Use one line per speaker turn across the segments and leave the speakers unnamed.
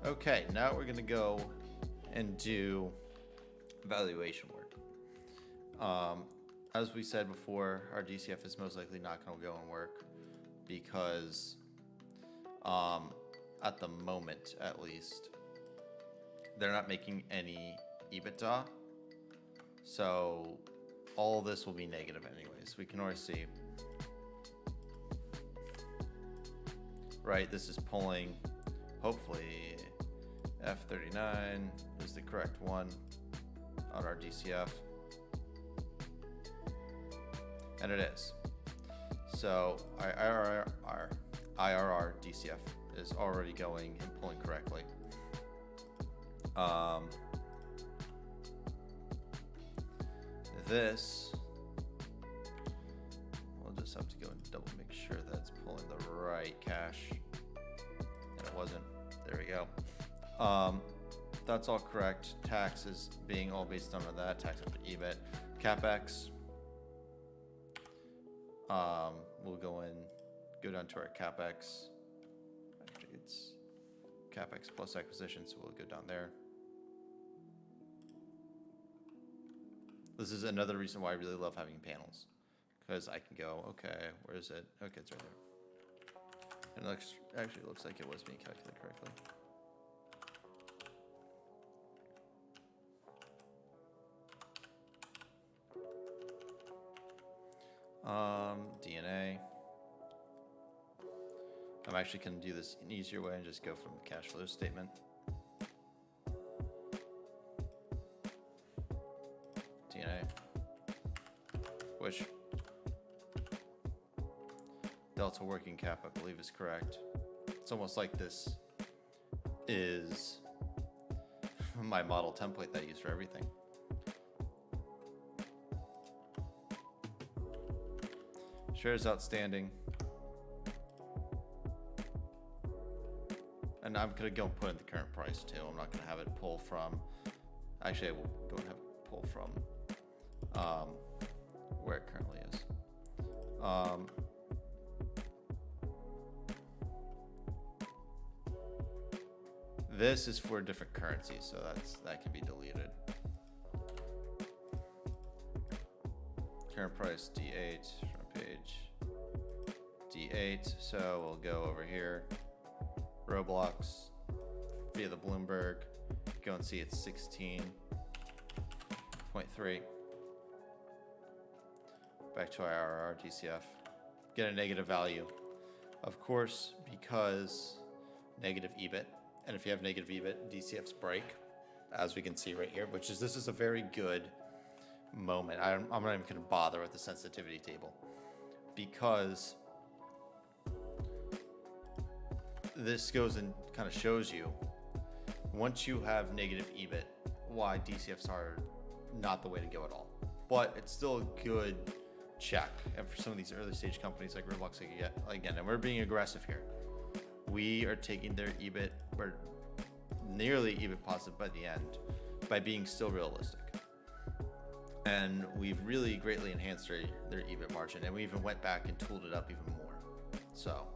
Okay, now we're gonna go and do valuation work. As we said before, our DCF is most likely not gonna go and work because, at the moment at least, they're not making any EBITDA. So all this will be negative anyways. We can already see. Right, this is pulling, hopefully, F39 is the correct one on our DCF. And it is. So our IRR DCF is already going and pulling correctly. This, we'll just have to go and double make sure that it's pulling the right cash. And it wasn't. There we go. That's all correct. Taxes being all based on that. Tax after EBIT. CapEx. We'll go down to our CapEx. Actually, it's CapEx plus acquisition, so we'll go down there. This is another reason why I really love having panels, because I can go, okay, where is it? Okay, it's right there. And it actually looks like it was being calculated correctly. DNA. I'm actually going to do this an easier way and just go from the cash flow statement. DNA, which delta working cap I believe is correct. It's almost like this is my model template that I use for everything. Shares outstanding. And I'm going to go and put in the current price too. I'm not going to have it pull from, actually I will go and have it pull from where it currently is. This is for different currencies, so that can be deleted. Current price D8, front page D8. So we'll go over here, Roblox via the Bloomberg. Go and see it's 16.3. Back to IRR DCF. Get a negative value, of course, because negative EBIT. And if you have negative EBIT, DCFs break, as we can see right here. This is a very good moment. I'm not even going to bother with the sensitivity table, because this goes and kind of shows you, once you have negative EBIT, why DCFs are not the way to go at all. But it's still a good check. And for some of these early stage companies like Roblox, again, and we're being aggressive here. We are taking their EBIT, we're nearly EBIT positive by the end, by being still realistic. And we've really greatly enhanced their EBIT margin, and we even went back and tooled it up even more. So,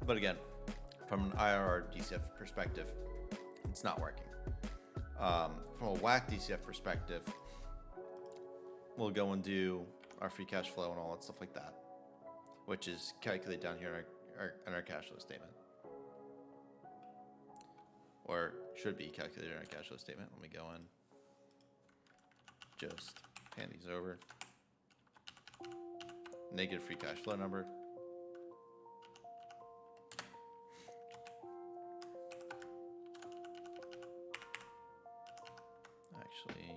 but again, from an IRR DCF perspective, it's not working. From a WACC DCF perspective, we'll go and do our free cash flow and all that stuff like that, which is calculated down here in our cash flow statement. Or should be calculated in our cash flow statement. Let me go in, just hand these over. Negative free cash flow number. Actually,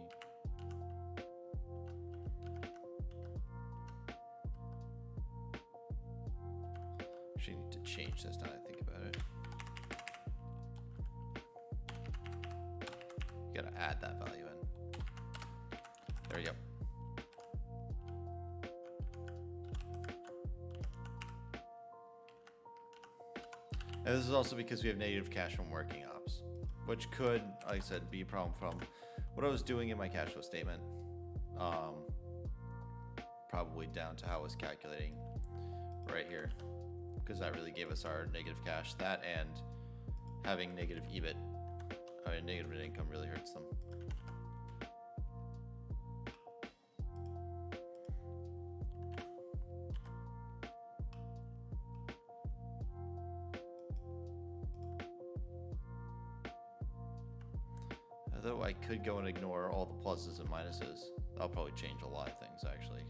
need to change this now that I think about it. You gotta add that value in. There you go. And this is also because we have negative cash from working ops, which could, like I said, be a problem from what I was doing in my cash flow statement. Probably down to how I was calculating right here. because that really gave us our negative cash. That and having negative EBIT, negative net income really hurts them. Although I could go and ignore all the pluses and minuses. That'll probably change a lot of things, actually.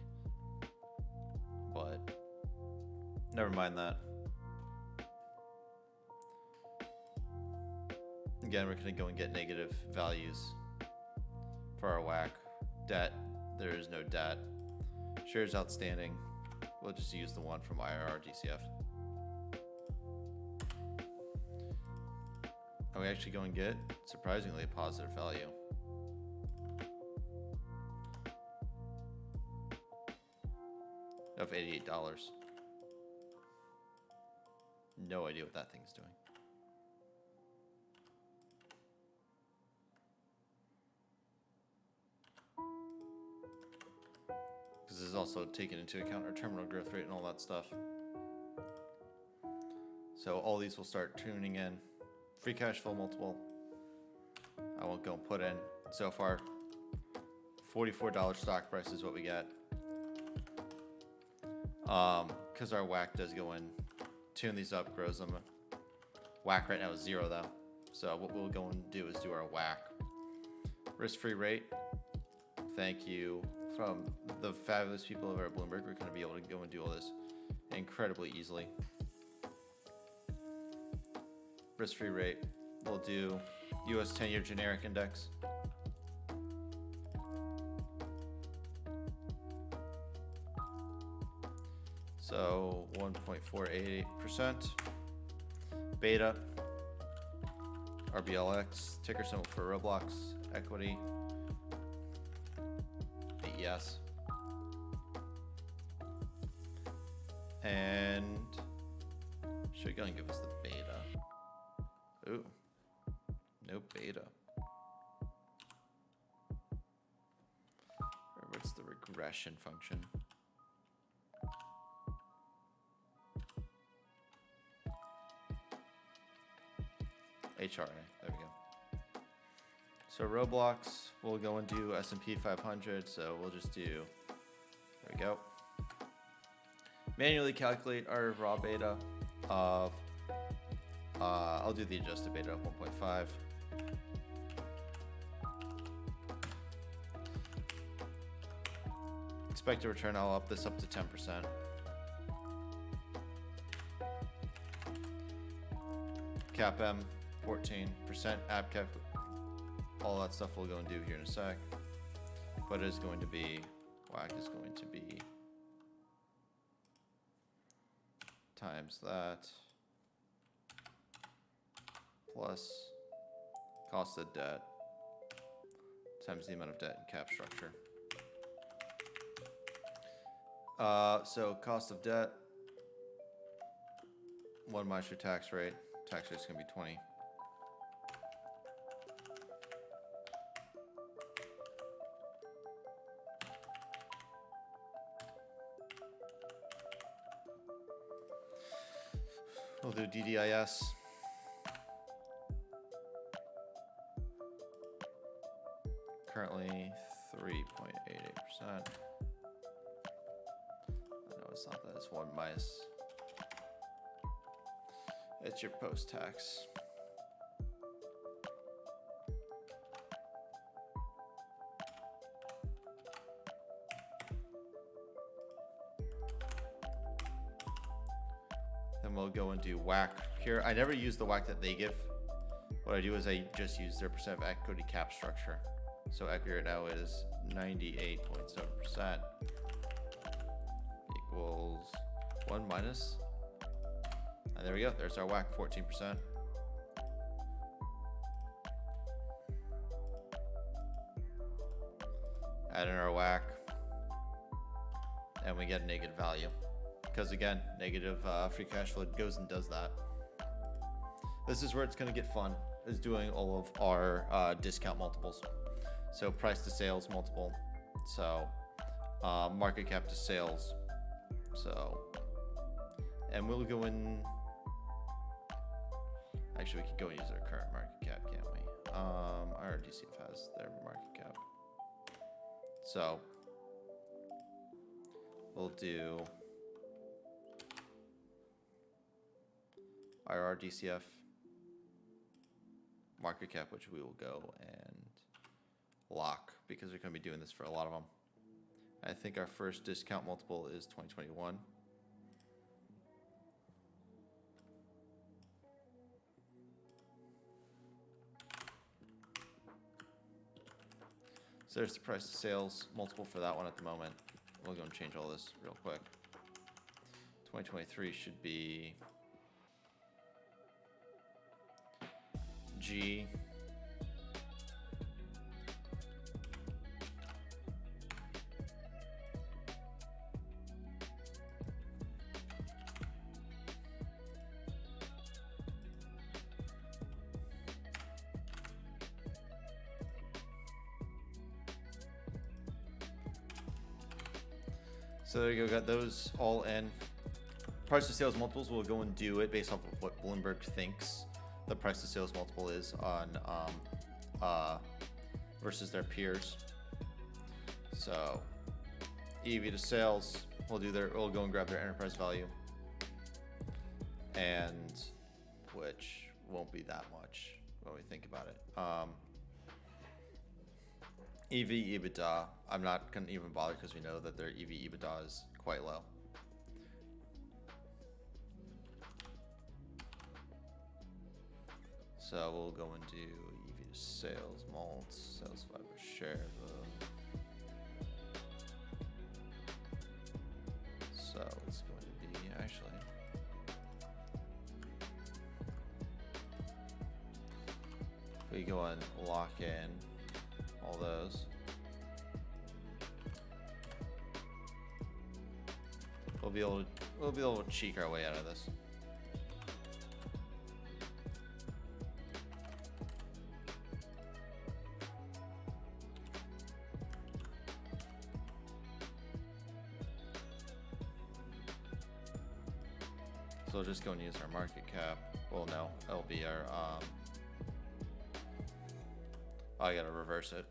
But never mind that. Again, we're going to go and get negative values for our WACC. Debt, there is no debt. Shares outstanding, we'll just use the one from IRR DCF. And we actually go and get, surprisingly, a positive value. Of $88. No idea what that thing's doing. Because this is also taken into account our terminal growth rate and all that stuff. So all these will start tuning in. Free cash flow multiple. I won't go and put in. So far, $44 stock price is what we get. Because our WACC does go in, tune these up, grows them. WACC right now is 0 though. So what we'll go and do is do our WACC. Risk-free rate. Thank you from the fabulous people over at Bloomberg. We're going to be able to go and do all this incredibly easily. Risk-free rate. We'll do US 10-year generic index. So 1.488%. Beta. RBLX. Ticker symbol for Roblox. Equity. BES. And should we go and give us the beta? Ooh, no beta. Or what's the regression function? HRA, there we go. So Roblox, we'll go and do S&P 500, so we'll just do, there we go. Manually calculate our raw beta of, I'll do the adjusted beta of 1.5. Expected return, I'll up this up to 10%. CAPM, 14%. App cap, all that stuff we'll go and do here in a sec. But it is going to be, WACC is going to be times that plus cost of debt times the amount of debt in cap structure. So cost of debt, 1 minus your tax rate. Tax rate's gonna be 20. We'll do DDIS. Currently 3.88%. I know it's not that, it's 1 minus. It's your post-tax. Then we'll go and do WACC here. I never use the WACC that they give. What I do is I just use their percent of equity cap structure. So equity right now is 98.7%. Equals 1 minus. And there we go. There's our WACC, 14%. Add in our WACC. And we get a negative value. Because again, negative free cash flow goes and does that. This is where it's going to get fun, is doing all of our discount multiples. So price to sales multiple. So market cap to sales. So And we'll go in. Actually, we could go and use our current market cap, can't we? Our DCF has their market cap. So we'll do our RDCF market cap, which we will go and lock because we're going to be doing this for a lot of them. I think our first discount multiple is 2021. So there's the price to sales multiple for that one at the moment. We'll go and change all this real quick. 2023 should be G. So there you go, got those all in. Price to sales multiples, we'll go and do it based off of what Bloomberg thinks the price to sales multiple is on versus their peers. So EV to sales, we'll go and grab their enterprise value, and which won't be that much when we think about it. EV EBITDA, I'm not gonna even bother because we know that their EV EBITDA is quite low. So we'll go and do EV to sales, malts, sales fiber share. So it's going to be actually if we go and lock in all those, we'll be able to cheek our way out of this. So we'll just go and use our market cap. Well, no, it'll be our I gotta reverse it.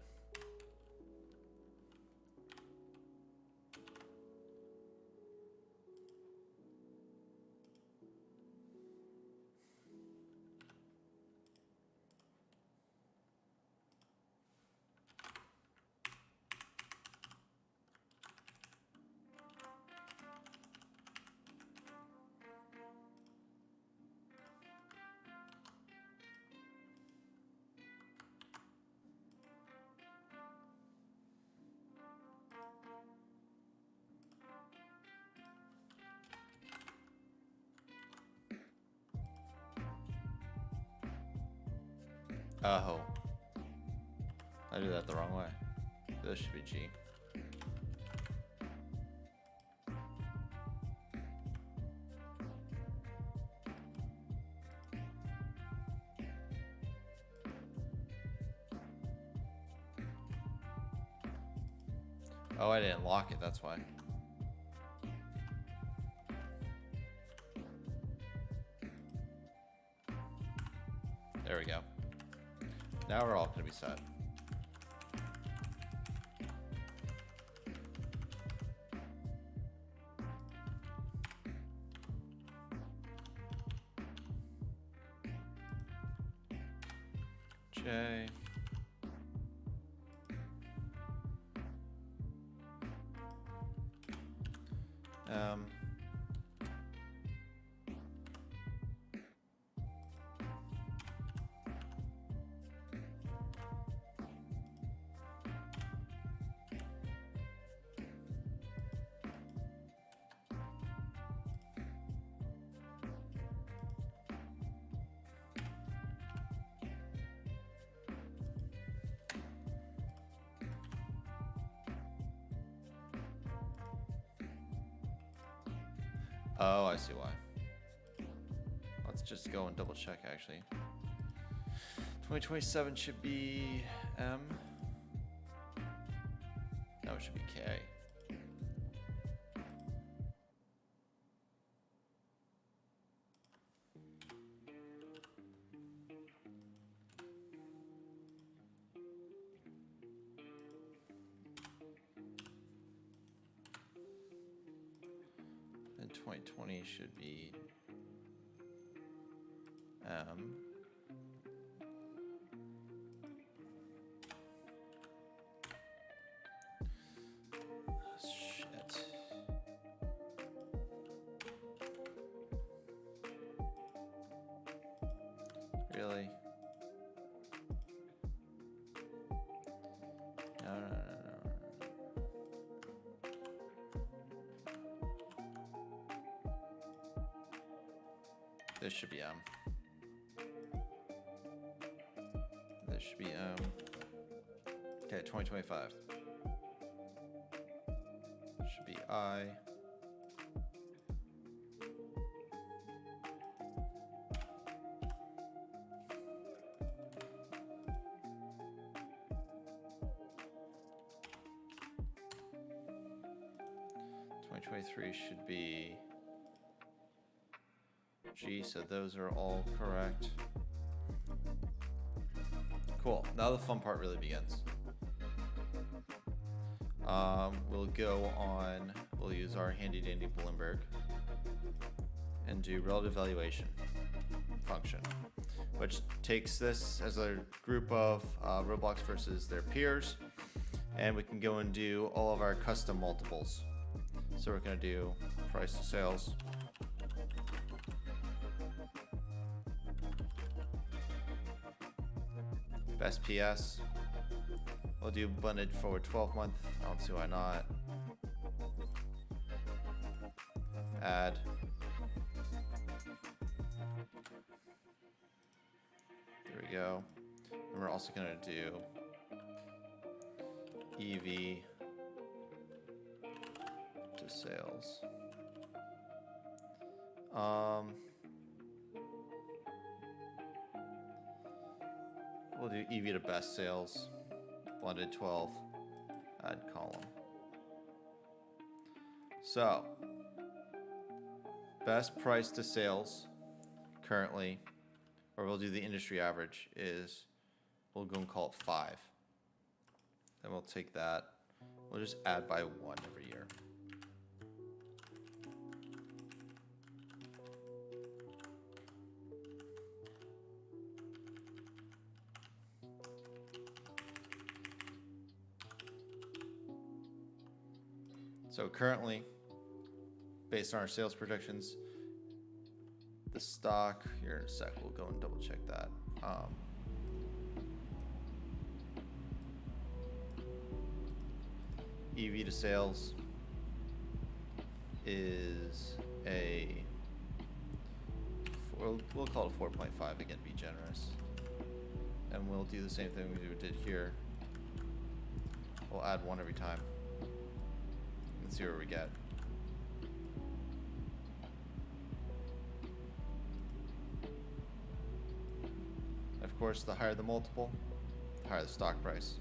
Oh, I did that the wrong way. This should be G. Oh, I didn't lock it, that's why. There we go. Now we're all gonna be set. J. M. Oh, I see why. Let's just go and double check actually. 2027 should be M. No, it should be K. And 2020 should be M. Shit. Really? No. This should be M. This should be M. Okay, 2025. Should be I. Should be G, so those are all correct. Cool, now the fun part really begins. We'll go on, we'll use our handy dandy Bloomberg and do relative valuation function, which takes this as a group of Roblox versus their peers, and we can go and do all of our custom multiples. So we're going to do price to sales. Best PS. We'll do blended forward 12 month. I don't see why not. Add. There we go. And we're also going to do EV to sales. We'll do EV to best sales, blended 12, add column. So, best price to sales currently, or we'll do the industry average, is we'll go and call it 5. Then we'll take that, we'll just add by 1 every year. So currently, based on our sales projections, the stock, here in a sec, we'll go and double check that. EV to sales is we'll call it 4.5 again, be generous. And we'll do the same thing we did here. We'll add 1 every time. Let's see where we get. Of course, the higher the multiple, the higher the stock price.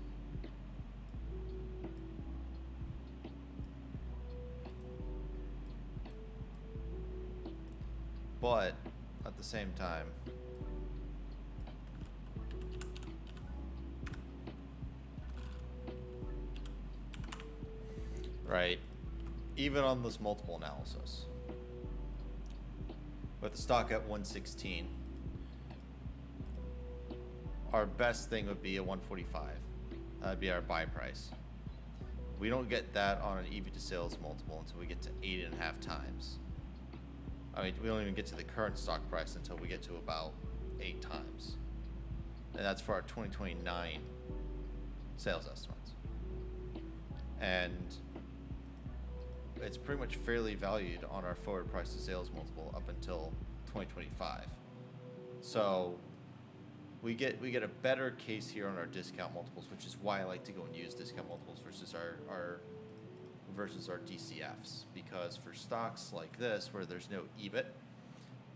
But at the same time, right, even on this multiple analysis, with the stock at 116, our best thing would be a 145. That'd be our buy price. We don't get that on an EV to sales multiple until we get to 8.5 times. I mean, we don't even get to the current stock price until we get to about 8 times. And that's for our 2029 sales estimates. And it's pretty much fairly valued on our forward price to sales multiple up until 2025. So we get a better case here on our discount multiples, which is why I like to go and use discount multiples versus our DCFs, because for stocks like this where there's no EBIT,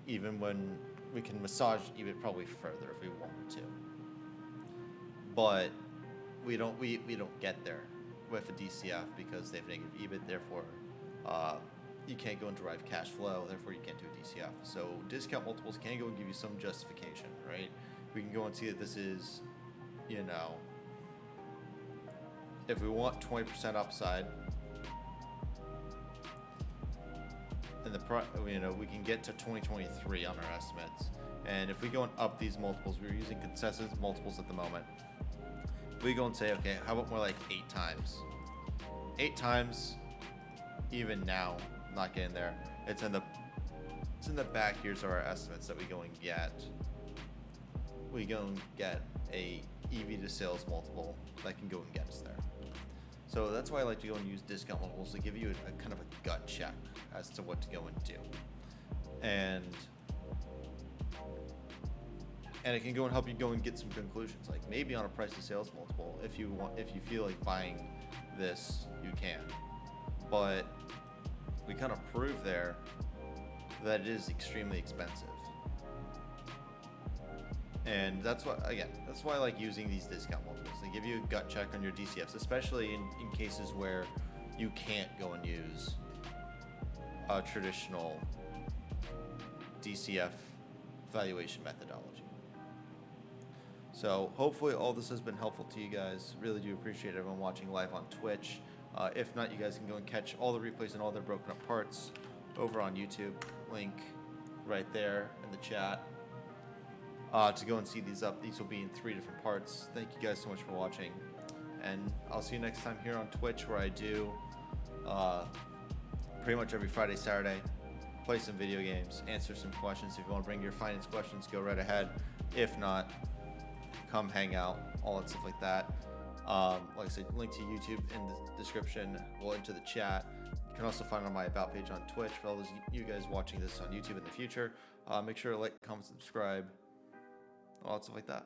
even when we can massage EBIT probably further if we wanted to, but we don't get there with a DCF because they have negative EBIT. Therefore, you can't go and derive cash flow. Therefore, you can't do a DCF. So discount multiples can go and give you some justification, right? We can go and see that this is, if we want 20% upside, we can get to 2023 on our estimates. And if we go and up these multiples, we're using consensus multiples at the moment. We go and say, okay, how about more like 8 times? 8 times, even now, not getting there. It's in the back. Here's our estimates that we go and get. We go and get a EV to sales multiple that can go and get us there. So that's why I like to go and use discount multiples to give you a kind of a gut check as to what to go and do. And it can go and help you go and get some conclusions. Like maybe on a price to sales multiple, if you feel like buying this, you can. But we kind of prove there that it is extremely expensive. And that's why I like using these discount multiples. They give you a gut check on your DCFs, especially in cases where you can't go and use a traditional DCF valuation methodology. So hopefully all this has been helpful to you guys. Really do appreciate everyone watching live on Twitch. If not, you guys can go and catch all the replays and all their broken up parts over on YouTube. Link right there in the chat. To go and see these up. These will be in 3 different parts. Thank you guys so much for watching. And I'll see you next time here on Twitch, where I do pretty much every Friday, Saturday, play some video games, answer some questions. If you want to bring your finance questions, go right ahead. If not, come hang out, all that stuff like that. Like I said, link to YouTube in the description. We'll into the chat. You can also find it on my About page on Twitch. For all those you guys watching this on YouTube in the future, make sure to like, comment, subscribe, all that stuff like that.